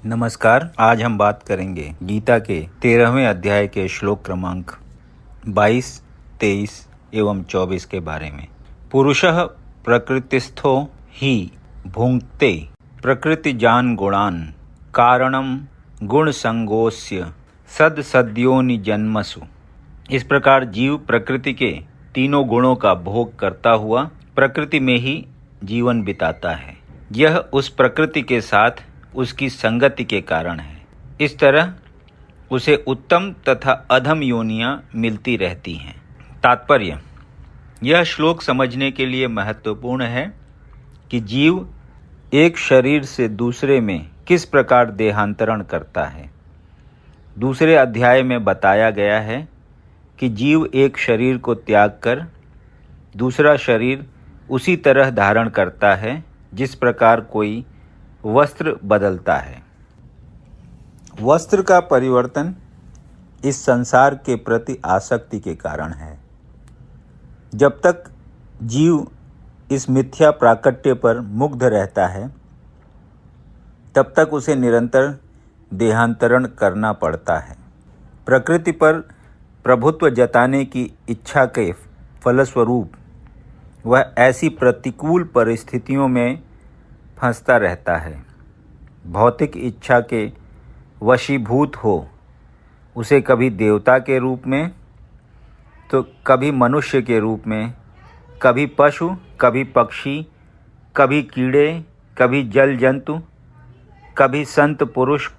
नमस्कार। आज हम बात करेंगे गीता के 13वें अध्याय के श्लोक क्रमांक 22, 23 एवं 24 के बारे में। पुरुषः प्रकृतिस्थो ही भुंक्ते प्रकृतिजान गुणान कारणम गुण संगोस्य सदसद्योनि जन्मसु। इस प्रकार जीव प्रकृति के तीनों गुणों का भोग करता हुआ प्रकृति में ही जीवन बिताता है। यह उस प्रकृति के साथ उसकी संगति के कारण है। इस तरह उसे उत्तम तथा अधम योनियां मिलती रहती हैं। तात्पर्य: यह श्लोक समझने के लिए महत्वपूर्ण है कि जीव एक शरीर से दूसरे में किस प्रकार देहांतरण करता है। दूसरे अध्याय में बताया गया है कि जीव एक शरीर को त्याग कर दूसरा शरीर उसी तरह धारण करता है जिस प्रकार कोई वस्त्र बदलता है। वस्त्र का परिवर्तन इस संसार के प्रति आसक्ति के कारण है। जब तक जीव इस मिथ्या प्राकट्य पर मुग्ध रहता है तब तक उसे निरंतर देहांतरण करना पड़ता है। प्रकृति पर प्रभुत्व जताने की इच्छा के फलस्वरूप वह ऐसी प्रतिकूल परिस्थितियों में फंसता रहता है। भौतिक इच्छा के वशीभूत हो उसे कभी देवता के रूप में तो कभी मनुष्य के रूप में, कभी पशु, कभी पक्षी, कभी कीड़े, कभी जल जंतु, कभी संत पुरुष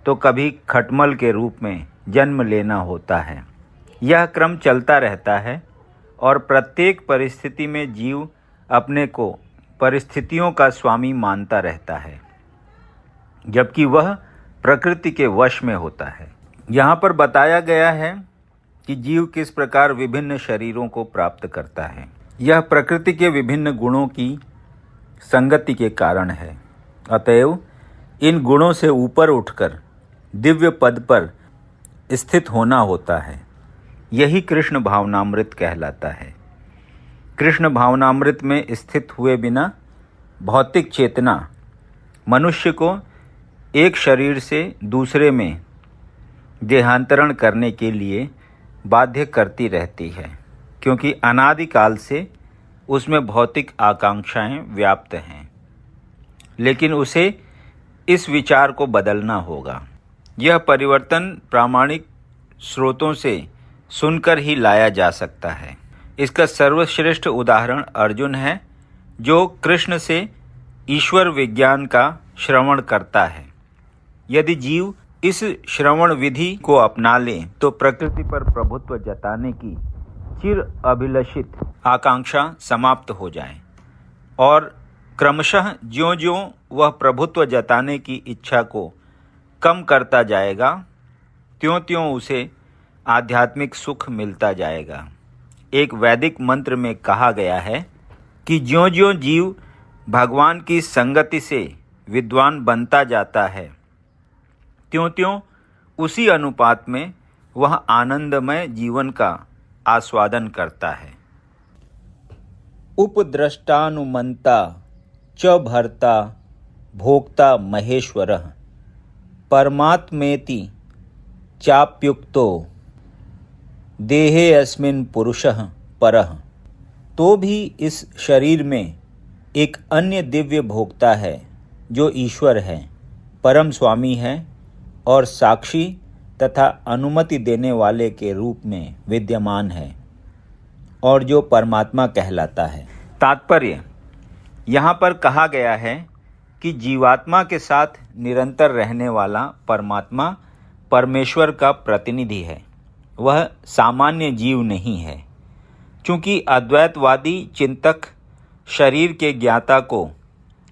तो कभी खटमल के रूप में जन्म लेना होता है। यह क्रम चलता रहता है और प्रत्येक परिस्थिति में जीव अपने को परिस्थितियों का स्वामी मानता रहता है, जबकि वह प्रकृति के वश में होता है। यहाँ पर बताया गया है कि जीव किस प्रकार विभिन्न शरीरों को प्राप्त करता है। यह प्रकृति के विभिन्न गुणों की संगति के कारण है। अतएव इन गुणों से ऊपर उठकर दिव्य पद पर स्थित होना होता है। यही कृष्ण भावनामृत कहलाता है। कृष्ण भावनामृत में स्थित हुए बिना भौतिक चेतना मनुष्य को एक शरीर से दूसरे में देहांतरण करने के लिए बाध्य करती रहती है, क्योंकि अनादिकाल से उसमें भौतिक आकांक्षाएं व्याप्त हैं। लेकिन उसे इस विचार को बदलना होगा। यह परिवर्तन प्रामाणिक स्रोतों से सुनकर ही लाया जा सकता है। इसका सर्वश्रेष्ठ उदाहरण अर्जुन है, जो कृष्ण से ईश्वर विज्ञान का श्रवण करता है। यदि जीव इस श्रवण विधि को अपना ले तो प्रकृति पर प्रभुत्व जताने की चिर अभिलषित आकांक्षा समाप्त हो जाए और क्रमशः ज्यों-ज्यों वह प्रभुत्व जताने की इच्छा को कम करता जाएगा, त्यों-त्यों उसे आध्यात्मिक सुख मिलता जाएगा। एक वैदिक मंत्र में कहा गया है कि ज्यों-ज्यों जीव भगवान की संगति से विद्वान बनता जाता है, त्यों-त्यों उसी अनुपात में वह आनंदमय जीवन का आस्वादन करता है। उपद्रष्टानुमंता च भर्ता भोक्ता महेश्वरः परमात्मेति चाप्युक्तो देहे अस्मिन् पुरुषः परः। तो भी इस शरीर में एक अन्य दिव्य भोक्ता है जो ईश्वर है, परम स्वामी है और साक्षी तथा अनुमति देने वाले के रूप में विद्यमान है और जो परमात्मा कहलाता है। तात्पर्य: यहाँ पर कहा गया है कि जीवात्मा के साथ निरंतर रहने वाला परमात्मा परमेश्वर का प्रतिनिधि है। वह सामान्य जीव नहीं है। चूँकि अद्वैतवादी चिंतक शरीर के ज्ञाता को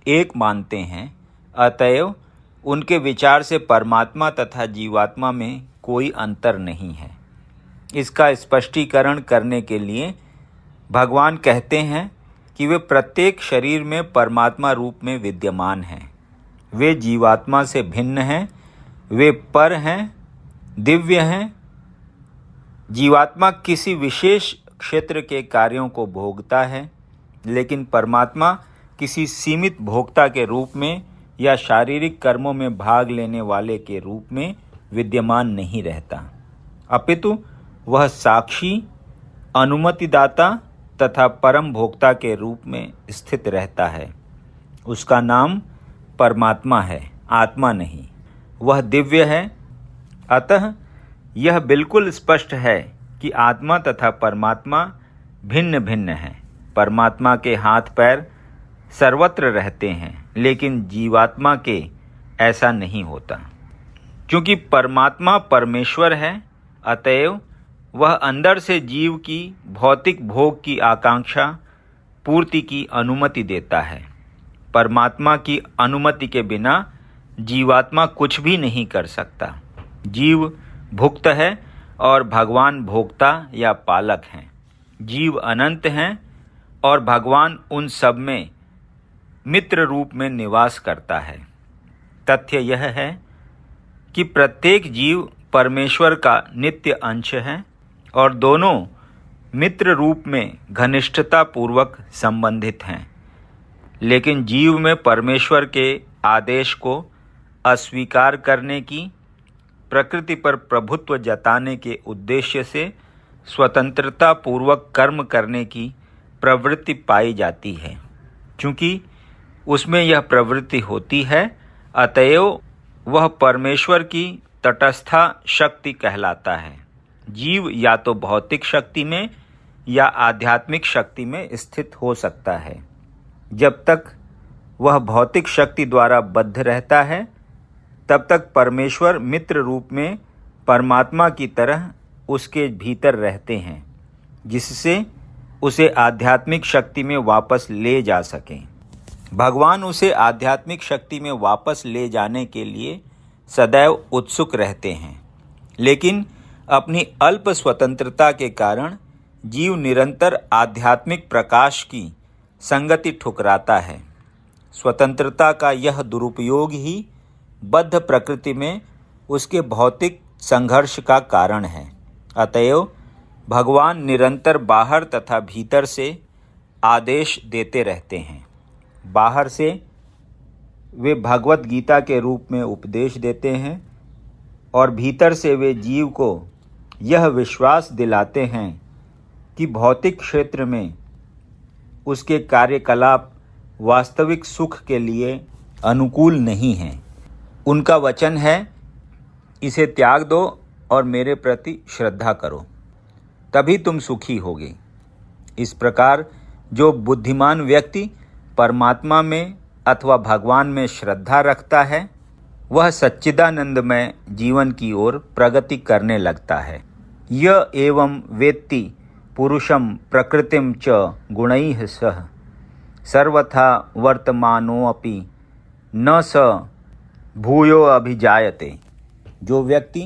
एक मानते हैं, अतएव उनके विचार से परमात्मा तथा जीवात्मा में कोई अंतर नहीं है। इसका स्पष्टीकरण करने के लिए भगवान कहते हैं कि वे प्रत्येक शरीर में परमात्मा रूप में विद्यमान हैं। वे जीवात्मा से भिन्न हैं, वे पर हैं, दिव्य हैं। जीवात्मा किसी विशेष क्षेत्र के कार्यों को भोगता है, लेकिन परमात्मा किसी सीमित भोक्ता के रूप में या शारीरिक कर्मों में भाग लेने वाले के रूप में विद्यमान नहीं रहता, अपितु वह साक्षी, अनुमतिदाता तथा परम भोक्ता के रूप में स्थित रहता है। उसका नाम परमात्मा है, आत्मा नहीं। वह दिव्य है। अतः यह बिल्कुल स्पष्ट है कि आत्मा तथा परमात्मा भिन्न भिन्न हैं। परमात्मा के हाथ पैर सर्वत्र रहते हैं, लेकिन जीवात्मा के ऐसा नहीं होता। क्योंकि परमात्मा परमेश्वर है, अतएव वह अंदर से जीव की भौतिक भोग की आकांक्षा पूर्ति की अनुमति देता है। परमात्मा की अनुमति के बिना जीवात्मा कुछ भी नहीं कर सकता। जीव भुक्त है और भगवान भोक्ता या पालक हैं। जीव अनंत हैं और भगवान उन सब में मित्र रूप में निवास करता है। तथ्य यह है कि प्रत्येक जीव परमेश्वर का नित्य अंश है और दोनों मित्र रूप में घनिष्ठता पूर्वक संबंधित हैं। लेकिन जीव में परमेश्वर के आदेश को अस्वीकार करने की, प्रकृति पर प्रभुत्व जताने के उद्देश्य से स्वतंत्रता पूर्वक कर्म करने की प्रवृत्ति पाई जाती है। चूँकि उसमें यह प्रवृत्ति होती है, अतएव वह परमेश्वर की तटस्था शक्ति कहलाता है। जीव या तो भौतिक शक्ति में या आध्यात्मिक शक्ति में स्थित हो सकता है। जब तक वह भौतिक शक्ति द्वारा बद्ध रहता है, तब तक परमेश्वर मित्र रूप में परमात्मा की तरह उसके भीतर रहते हैं, जिससे उसे आध्यात्मिक शक्ति में वापस ले जा सकें। भगवान उसे आध्यात्मिक शक्ति में वापस ले जाने के लिए सदैव उत्सुक रहते हैं, लेकिन अपनी अल्प स्वतंत्रता के कारण जीव निरंतर आध्यात्मिक प्रकाश की संगति ठुकराता है। स्वतंत्रता का यह दुरुपयोग ही बद्ध प्रकृति में उसके भौतिक संघर्ष का कारण है। अतएव भगवान निरंतर बाहर तथा भीतर से आदेश देते रहते हैं। बाहर से वे भगवत गीता के रूप में उपदेश देते हैं और भीतर से वे जीव को यह विश्वास दिलाते हैं कि भौतिक क्षेत्र में उसके कार्यकलाप वास्तविक सुख के लिए अनुकूल नहीं हैं। उनका वचन है, इसे त्याग दो और मेरे प्रति श्रद्धा करो, तभी तुम सुखी होगे। इस प्रकार जो बुद्धिमान व्यक्ति परमात्मा में अथवा भगवान में श्रद्धा रखता है, वह सच्चिदानंदमय जीवन की ओर प्रगति करने लगता है। य एवं वेत्ति पुरुषं प्रकृतिं च गुणैः सह सर्वथा वर्तमानोऽपि न स भूयो अभिजायते। जो व्यक्ति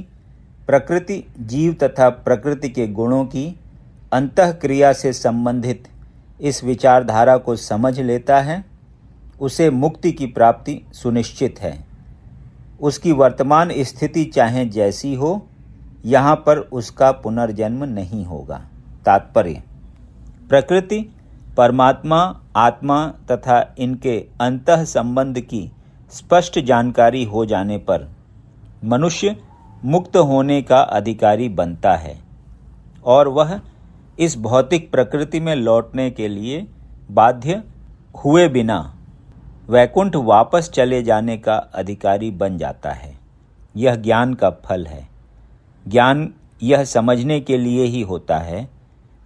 प्रकृति, जीव तथा प्रकृति के गुणों की अंतःक्रिया से संबंधित इस विचारधारा को समझ लेता है, उसे मुक्ति की प्राप्ति सुनिश्चित है। उसकी वर्तमान स्थिति चाहे जैसी हो, यहाँ पर उसका पुनर्जन्म नहीं होगा। तात्पर्य: प्रकृति, परमात्मा, आत्मा तथा इनके अंतः संबंध की स्पष्ट जानकारी हो जाने पर मनुष्य मुक्त होने का अधिकारी बनता है और वह इस भौतिक प्रकृति में लौटने के लिए बाध्य हुए बिना वैकुंठ वापस चले जाने का अधिकारी बन जाता है। यह ज्ञान का फल है। ज्ञान यह समझने के लिए ही होता है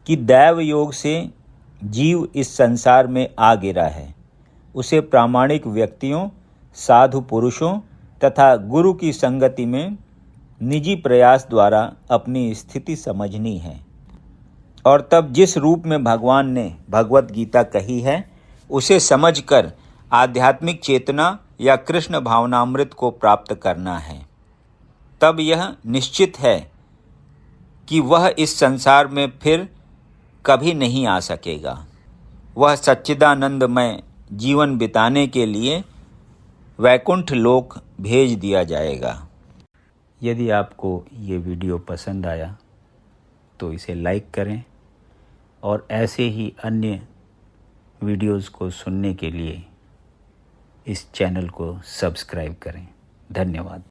कि दैव योग से जीव इस संसार में आ गिरा है। उसे प्रामाणिक व्यक्तियों, साधु पुरुषों तथा गुरु की संगति में निजी प्रयास द्वारा अपनी स्थिति समझनी है और तब जिस रूप में भगवान ने भगवत गीता कही है, उसे समझकर आध्यात्मिक चेतना या कृष्ण भावनामृत को प्राप्त करना है। तब यह निश्चित है कि वह इस संसार में फिर कभी नहीं आ सकेगा। वह सच्चिदानंदमय जीवन बिताने के लिए वैकुंठ लोक भेज दिया जाएगा। यदि आपको ये वीडियो पसंद आया तो इसे लाइक करें और ऐसे ही अन्य वीडियोज़ को सुनने के लिए इस चैनल को सब्सक्राइब करें। धन्यवाद।